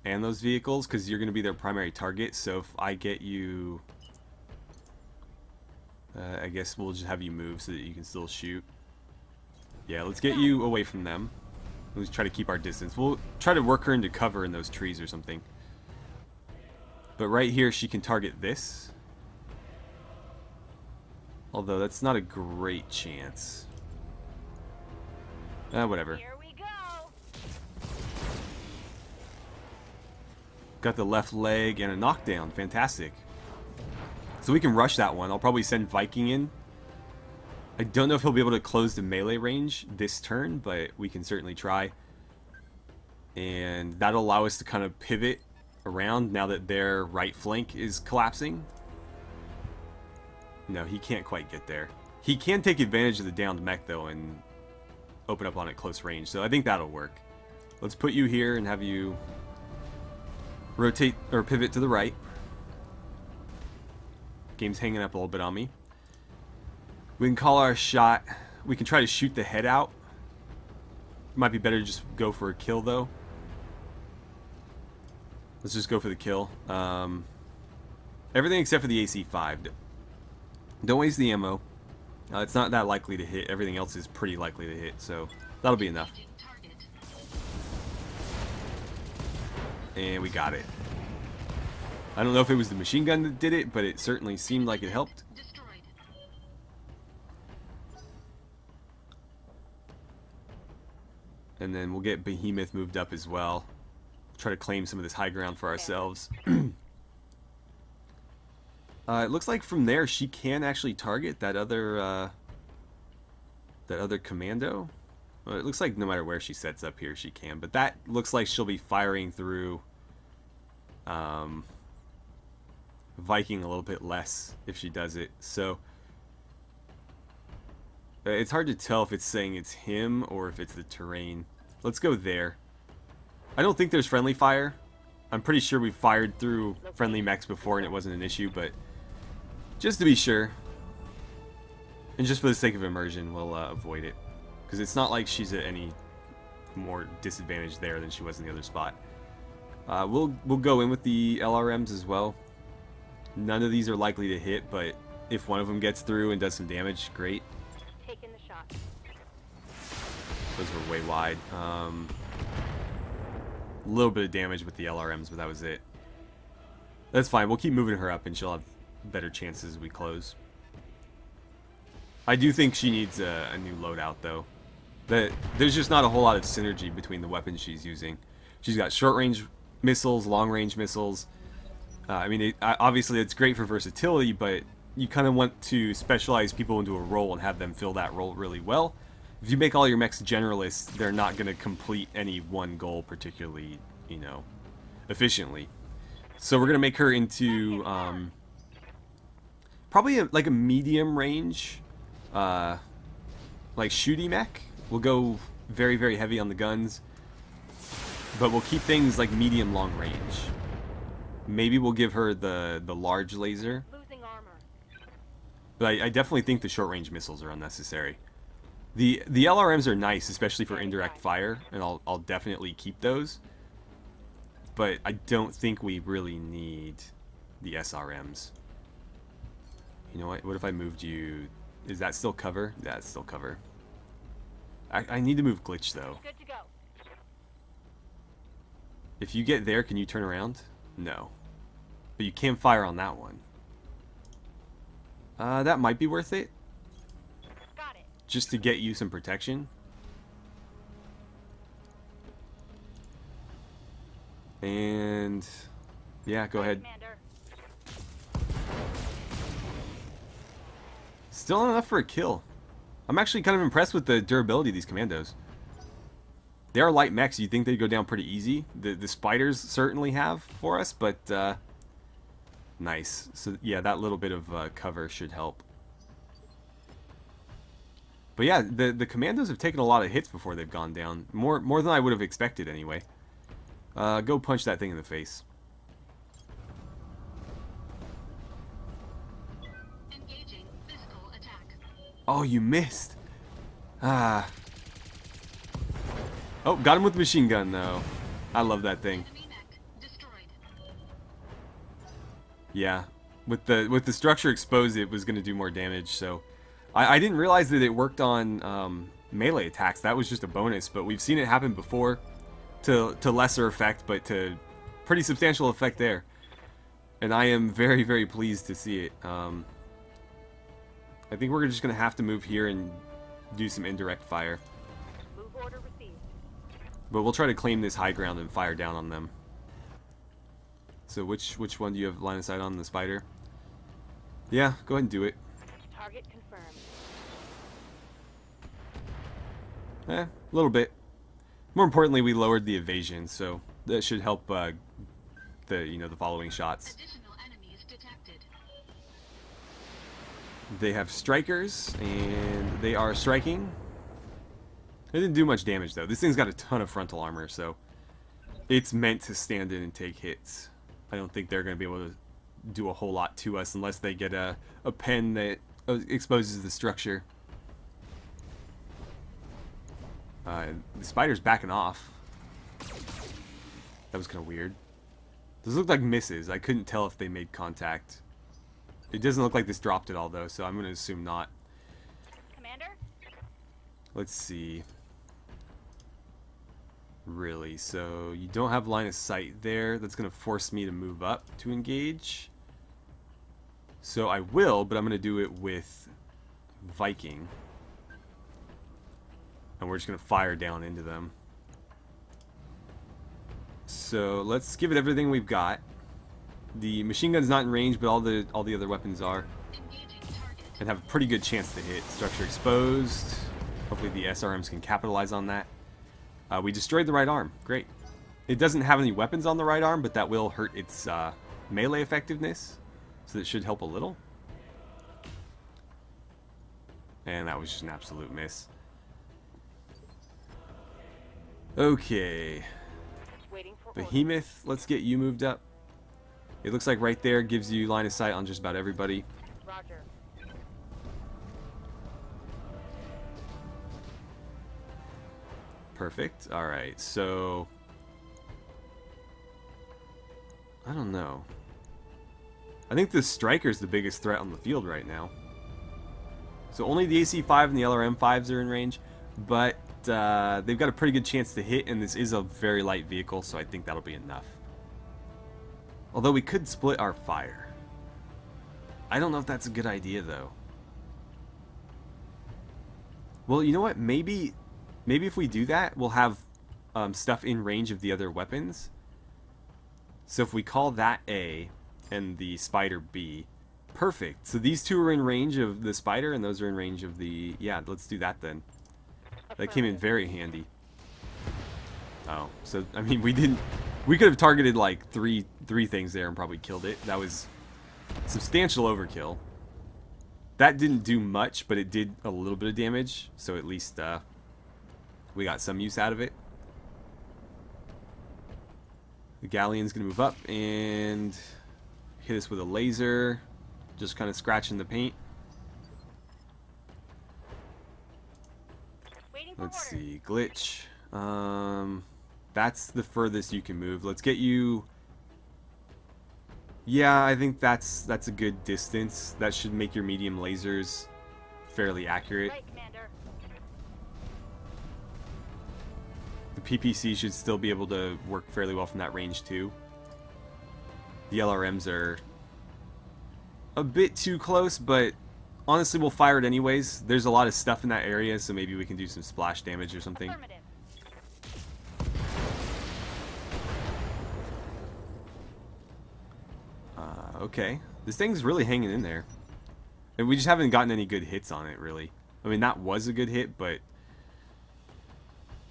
And those vehicles, because you're going to be their primary target. So if I get you... I guess we'll just have you move so that you can still shoot. Yeah, let's get you away from them. Let's try to keep our distance. We'll try to work her into cover in those trees or something. But right here, she can target this. Although, that's not a great chance. Whatever.
Here we go.
Got the left leg and a knockdown. Fantastic. So we can rush that one. I'll probably send Viking in. I don't know if he'll be able to close the melee range this turn, but we can certainly try. And that'll allow us to kind of pivot around now that their right flank is collapsing. No, he can't quite get there. He can take advantage of the downed mech, though, and open up on it close range. So I think that'll work. Let's put you here and have you rotate or pivot to the right. Game's hanging up a little bit on me. We can call our shot. We can try to shoot the head out. Might be better to just go for a kill, though. Let's just go for the kill. Everything except for the AC-5. Don't waste the ammo. It's not that likely to hit. Everything else is pretty likely to hit, so that'll be enough. And we got it. I don't know if it was the machine gun that did it, but it certainly seemed like it helped. And then we'll get Behemoth moved up as well. Try to claim some of this high ground for ourselves. It looks like from there she can actually target that other commando. Well, it looks like no matter where she sets up here, she can. But that looks like she'll be firing through Viking a little bit less if she does it. So it's hard to tell if it's saying it's him or if it's the terrain. Let's go there. I don't think there's friendly fire. I'm pretty sure we fired through friendly mechs before and it wasn't an issue, but just to be sure, and just for the sake of immersion, we'll avoid it. Because it's not like she's at any more disadvantage there than she was in the other spot. We'll go in with the LRMs as well. None of these are likely to hit, but if one of them gets through and does some damage, great.
Taking the shot.
Those were way wide. A little bit of damage with the LRMs, but that was it. That's fine. We'll keep moving her up, and she'll have better chances as we close. I do think she needs a new loadout, though. There's just not a whole lot of synergy between the weapons she's using. She's got short-range missiles, long-range missiles. I mean, obviously it's great for versatility, but you kind of want to specialize people into a role and have them fill that role really well. If you make all your mechs generalists, they're not going to complete any one goal particularly, you know, efficiently. So we're going to make her into probably like a medium range, like shooty mech. We'll go very, very heavy on the guns, but we'll keep things like medium long range. Maybe we'll give her the large laser.
Losing armor.
But I definitely think the short-range missiles are unnecessary. The LRMs are nice, especially for indirect fire, and I'll definitely keep those. But I don't think we really need the SRMs. You know what? What if I moved you? Is that still cover? Yeah, it's still cover. I need to move glitch, though.
Good to go.
If you get there, can you turn around? No. But you can fire on that one. That might be worth it.
Got it.
Just to get you some protection. And yeah, go ahead.
Commander.
Still not enough for a kill. I'm actually kind of impressed with the durability of these commandos. They are light mechs. You'd think they'd go down pretty easy. The spiders certainly have for us, but nice. So yeah, that little bit of cover should help. But yeah, the commandos have taken a lot of hits before they've gone down. More than I would have expected anyway. Go punch that thing in the face.
Engaging physical attack.
Oh, you missed. Ah. Oh, got him with the machine gun though. I love that thing.
Enemy mech destroyed.
Yeah, with the structure exposed, it was going to do more damage. So I didn't realize that it worked on melee attacks. That was just a bonus, but we've seen it happen before to lesser effect, but to pretty substantial effect there. And I am very, very pleased to see it. I think we're just going to have to move here and do some indirect fire.
Move order received.
But we'll try to claim this high ground and fire down on them. So which one do you have line of sight on? The spider? Yeah, go ahead and do it.
Target confirmed.
A little bit. More importantly, we lowered the evasion, so that should help the following shots.
Additional enemies detected.
They have strikers, and they are striking. It didn't do much damage though. This thing's got a ton of frontal armor, so it's meant to stand in and take hits. I don't think they're going to be able to do a whole lot to us unless they get a pen that exposes the structure. The spider's backing off. That was kind of weird. Those look like misses. I couldn't tell if they made contact. It doesn't look like this dropped at all though, so I'm going to assume not.
Commander?
Let's see. Really, so you don't have line of sight there. That's going to force me to move up to engage. So I will, but I'm going to do it with Viking. And we're just going to fire down into them. So let's give it everything we've got. The machine gun's not in range, but all the other weapons are.
Engaging target.
And have a pretty good chance to hit. Structure exposed. Hopefully the SRMs can capitalize on that. We destroyed the right arm. Great. It doesn't have any weapons on the right arm, but that will hurt its melee effectiveness. So that should help a little. And that was just an absolute miss. Okay.
Waiting for orders.
Behemoth, let's get you moved up. It looks like right there gives you line of sight on just about everybody.
Roger.
Perfect. Alright, so I don't know. I think the striker's the biggest threat on the field right now. So only the AC-5 and the LRM-5s are in range, but they've got a pretty good chance to hit, and this is a very light vehicle, so I think that'll be enough. Although we could split our fire. I don't know if that's a good idea, though. Well, you know what? Maybe if we do that, we'll have stuff in range of the other weapons. So if we call that A and the spider B, perfect. So these two are in range of the spider and those are in range of the... Yeah, let's do that then. That came in very handy. Oh, so, I mean, we could have targeted like three things there and probably killed it. That was substantial overkill. That didn't do much, but it did a little bit of damage. So at least we got some use out of it. The galleon's going to move up and hit us with a laser. Just kind of scratching the paint. Let's see. Glitch. That's the furthest you can move. Let's get you... Yeah, I think that's a good distance. That should make your medium lasers fairly accurate.
Right, Commander.
The PPC should still be able to work fairly well from that range too. The LRMs are a bit too close, but honestly we'll fire it anyways. There's a lot of stuff in that area, so maybe we can do some splash damage or something.
Affirmative.
Okay. This thing's really hanging in there. And we just haven't gotten any good hits on it, really. I mean, that was a good hit, but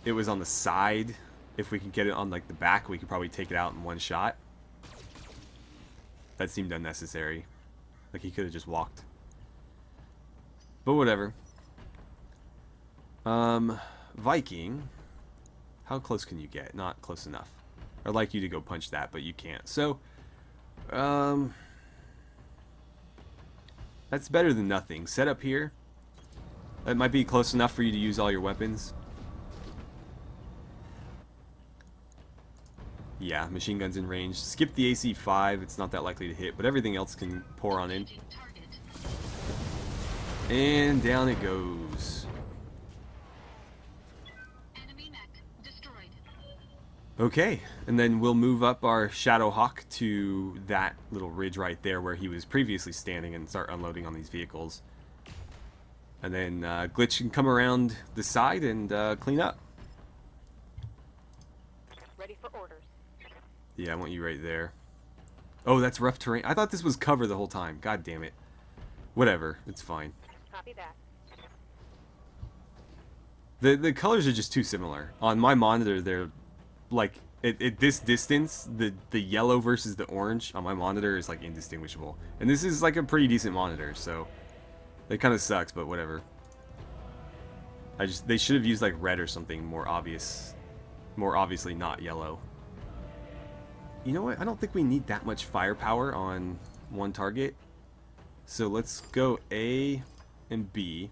it was on the side. If we could get it on, like, the back, we could probably take it out in one shot. That seemed unnecessary. Like, he could have just walked. But whatever. Viking. How close can you get? Not close enough. I'd like you to go punch that, but you can't. So... that's better than nothing. Set up here. That might be close enough for you to use all your weapons. Yeah, machine guns in range. Skip the AC-5. It's not that likely to hit, but everything else can pour on in.
Engaging target.
And down it goes.
Enemy mech destroyed.
Okay, and then we'll move up our Shadowhawk to that little ridge right there where he was previously standing and start unloading on these vehicles. And then Glitch can come around the side and clean up.
Ready for orders.
Yeah, I want you right there. Oh, that's rough terrain. I thought this was cover the whole time. God damn it. Whatever, it's fine.
Copy that.
The colors are just too similar. On my monitor, they're like at this distance, the yellow versus the orange on my monitor is like indistinguishable. And this is like a pretty decent monitor, so it kind of sucks, but whatever. They should have used like red or something more obvious, more obviously not yellow. You know what? I don't think we need that much firepower on one target. So let's go A and B.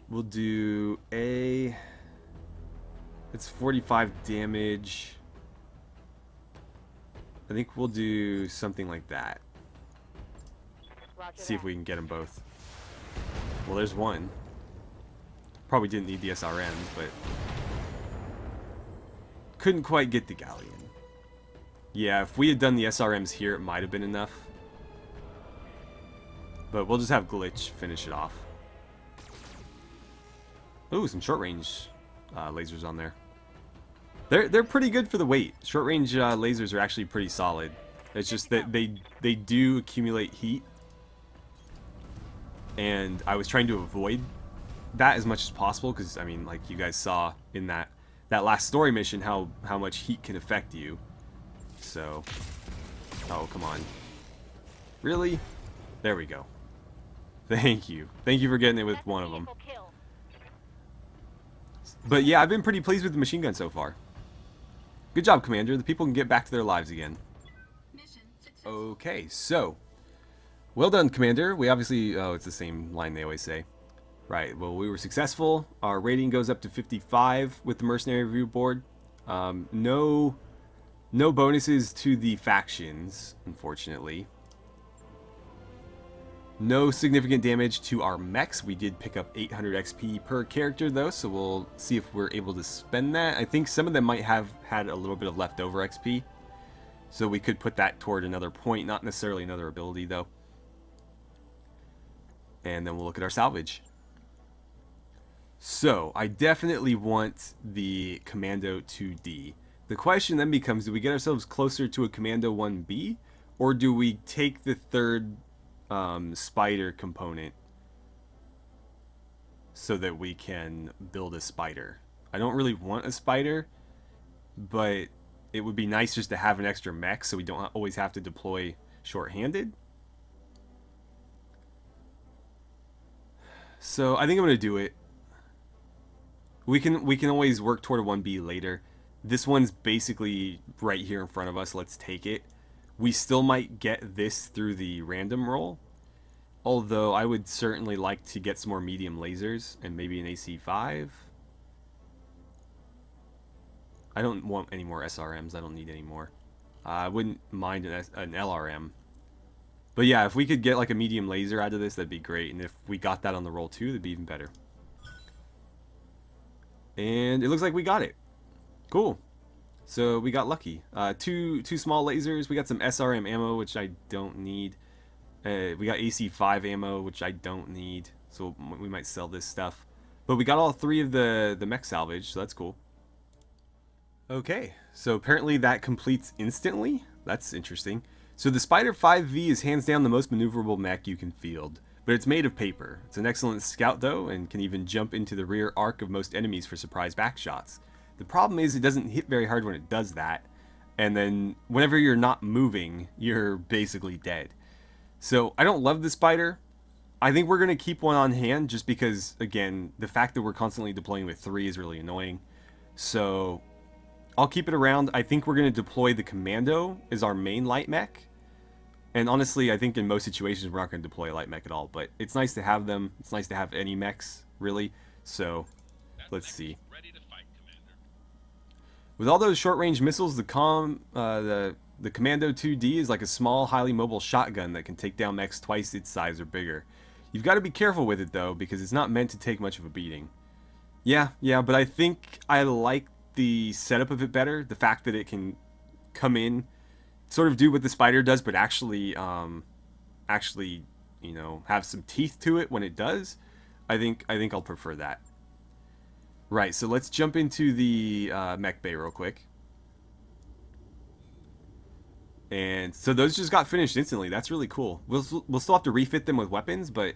We'll do A. It's 45 damage. I think we'll do something like that.
Roger
See if
that.
we can get them both. Well, there's one. Probably didn't need the SRMs, but couldn't quite get the galleon. Yeah, if we had done the SRMs here, it might have been enough. But we'll just have Glitch finish it off. Ooh, some short range lasers on there. They're pretty good for the weight. Short range lasers are actually pretty solid. It's just that they do accumulate heat, and I was trying to avoid that as much as possible because I mean, like you guys saw in that last story mission how much heat can affect you. So, oh come on, really? There we go. Thank you for getting it with
That's
one of them.
vehicle kill.
But yeah, I've been pretty pleased with the machine gun so far. Good job, Commander. The people can get back to their lives again.
Mission successful.
Okay, so. Well done, Commander. We obviously... Oh, it's the same line they always say. Right, well, we were successful. Our rating goes up to 55 with the Mercenary Review Board. No bonuses to the factions, unfortunately. No significant damage to our mechs. We did pick up 800 XP per character though, so we'll see if we're able to spend that. I think some of them might have had a little bit of leftover XP, so we could put that toward another point, not necessarily another ability though. And then we'll look at our salvage. So, I definitely want the Commando 2D. The question then becomes, do we get ourselves closer to a Commando 1B? Or do we take the third spider component so that we can build a spider? I don't really want a spider, but it would be nice just to have an extra mech so we don't always have to deploy short-handed. So I think I'm going to do it. We can always work toward a 1B later. This one's basically right here in front of us. Let's take it. We still might get this through the random roll. Although I would certainly like to get some more medium lasers and maybe an AC5. I don't want any more SRMs. I don't need any more. I wouldn't mind an LRM. But yeah, if we could get like a medium laser out of this, that'd be great. And if we got that on the roll too, that'd be even better. And it looks like we got it. Cool. So we got lucky. Two small lasers. We got some SRM ammo, which I don't need. We got AC5 ammo, which I don't need. So we might sell this stuff. But we got all three of the mech salvage, so that's cool. Okay, so apparently that completes instantly. That's interesting. So the Pt.5 is hands down the most maneuverable mech you can field, but it's made of paper. It's an excellent scout though, and can even jump into the rear arc of most enemies for surprise backshots. The problem is it doesn't hit very hard when it does that, and then whenever you're not moving, you're basically dead. So I don't love the spider. I think we're going to keep one on hand just because, again, the fact that we're constantly deploying with 3 is really annoying. So I'll keep it around. I think we're going to deploy the Commando as our main light mech. And honestly, I think in most situations we're not going to deploy a light mech at all. But it's nice to have them. It's nice to have any mechs, really. So let's see.
Ready to fight, Commander.
With all those short-range missiles, the Commando 2D is like a small, highly mobile shotgun that can take down mechs twice its size or bigger. You've got to be careful with it though, because it's not meant to take much of a beating. Yeah, but I think I like the setup of it better. The fact that it can come in, sort of do what the spider does, but actually, you know, have some teeth to it when it does. I think I'll prefer that. Right, so let's jump into the mech bay real quick. And so those just got finished instantly. That's really cool. We'll still have to refit them with weapons, but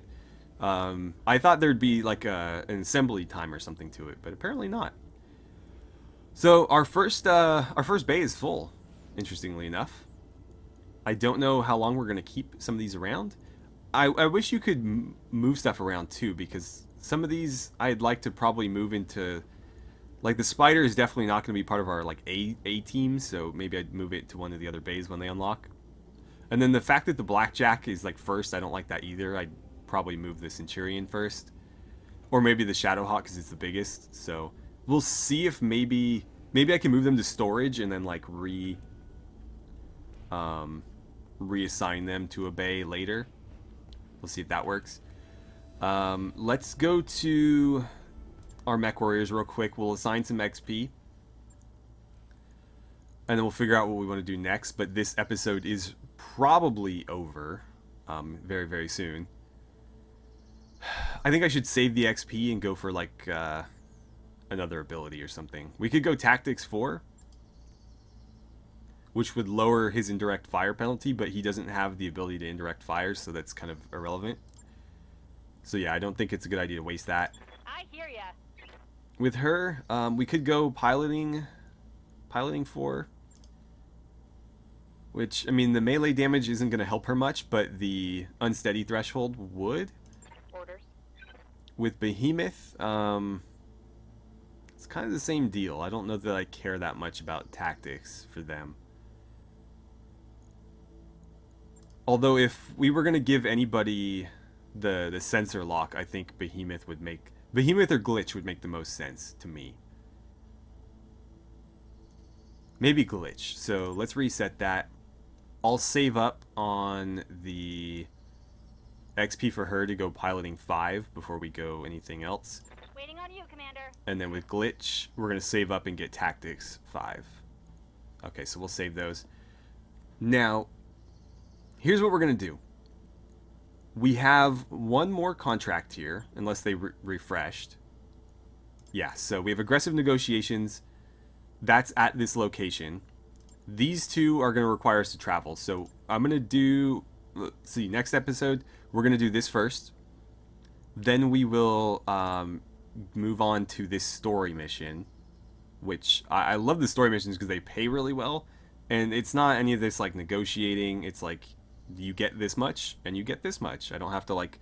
I thought there'd be like an assembly time or something to it, but apparently not. So our first bay is full, interestingly enough. I don't know how long we're going to keep some of these around. I wish you could move stuff around too, because some of these I'd like to probably move into... Like, the spider is definitely not going to be part of our, like, A team, so maybe I'd move it to one of the other bays when they unlock. And then the fact that the blackjack is, like, first, I don't like that either. I'd probably move the Centurion first. Or maybe the Shadowhawk, because it's the biggest. So, we'll see if maybe I can move them to storage and then, like, reassign them to a bay later. We'll see if that works. Let's go to... our mech warriors real quick. We'll assign some XP, and then we'll figure out what we want to do next. But this episode is probably over very, very soon. I think I should save the XP and go for like another ability or something. We could go Tactics 4, which would lower his indirect fire penalty, but he doesn't have the ability to indirect fire, so that's kind of irrelevant. So yeah, I don't think it's a good idea to waste that.
I hear ya.
With her, we could go piloting 4, which, I mean, the melee damage isn't going to help her much, but the unsteady threshold would.
Orders.
With Behemoth, it's kind of the same deal. I don't know that I care that much about tactics for them. Although if we were going to give anybody the sensor lock, I think Behemoth would make... Behemoth or Glitch would make the most sense to me. Maybe Glitch. So let's reset that. I'll save up on the XP for her to go piloting 5 before we go anything else.
Waiting on you, Commander.
And then with Glitch, we're going to save up and get Tactics 5. Okay, so we'll save those. Now, here's what we're going to do. We have one more contract here, unless they refreshed. Yeah, so we have aggressive negotiations. That's at this location. These two are going to require us to travel. So I'm going to do, let's see, next episode, we're going to do this first. Then we will move on to this story mission, which I love the story missions because they pay really well. And it's not any of this like negotiating. It's like you get this much and you get this much. I don't have to like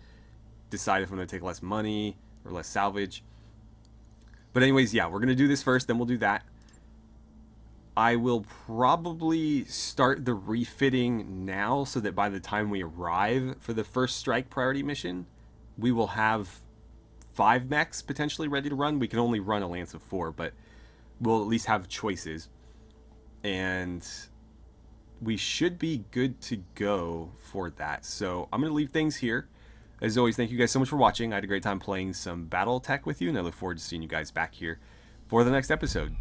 decide if I'm going to take less money or less salvage. But anyways, yeah, we're going to do this first, then we'll do that. I will probably start the refitting now so that by the time we arrive for the first strike priority mission, we will have 5 mechs potentially ready to run. We can only run a Lance of 4, but we'll at least have choices. And we should be good to go for that. So I'm going to leave things here. As always, thank you guys so much for watching. I had a great time playing some Battletech with you, and I look forward to seeing you guys back here for the next episode.